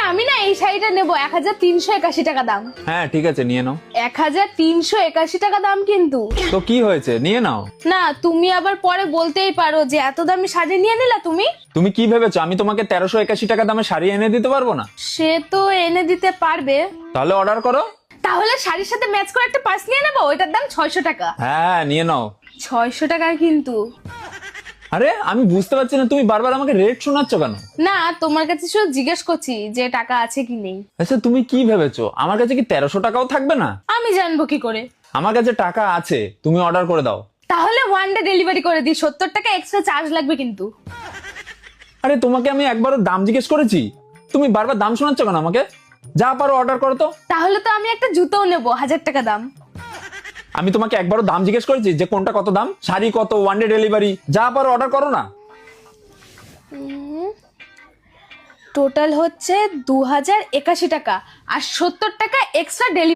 আমি না এই শাড়িটা নেবো 1381 টাকা দাম। হ্যাঁ ঠিক আছে, নিয়ে নাও। 1381 টাকা দাম কিন্তু। তো কি হয়েছে, নিয়ে নাও। না তুমি আবার পরে বলতেই পারো যে এত দামি শাড়ি নিয়ে নিলা তুমি। তুমি কি ভেবেছো আমি তোমাকে 1381 টাকা দামে শাড়ি এনে দিতে পারবো না? সে তো এনে দিতে পারবে। তাহলে অর্ডার করো। তাহলে শাড়ির সাথে ম্যাচ করে একটা পার্স নিয়ে নেবো, ওইটার দাম 600 টাকা। হ্যাঁ নিয়ে নাও। 600 টাকা কিন্তু। আরে আমি বুঝতে পারছি না, তুমি বারবার আমাকে রেট শোনাচ্ছ কেন? না তোমার কাছে শুধু জিজ্ঞেস করছি যে টাকা আছে কি নেই। আচ্ছা তুমি কি ভেবেছো আমার কাছে কি 1300 টাকাও থাকবে না? আমি জানবো কি করে? আমার কাছে টাকা আছে, তুমি অর্ডার করে দাও। তাহলে ওয়ান ডে ডেলিভারি করে দিই, 70 টাকা এক্সট্রা চার্জ লাগবে কিন্তু। আরে তোমাকে আমি একবারও দাম জিজ্ঞেস করেছি, তুমি বারবার দাম শোনাচ্ছ কেন আমাকে? যা পারো অর্ডার করো তো। তাহলে তো আমি একটা জুতোও নেবো 1000 টাকা দাম। আমি তোমাকে একবারও দাম জিজ্ঞেস করেছি যে কোনটা কত দাম, শাড়ি কত, ওয়ান ডে ডেলিভারি, যা পারো অর্ডার করো না। টোটাল হচ্ছে 2081 টাকা আর 70 টাকা এক্সট্রা ডেলিভারি।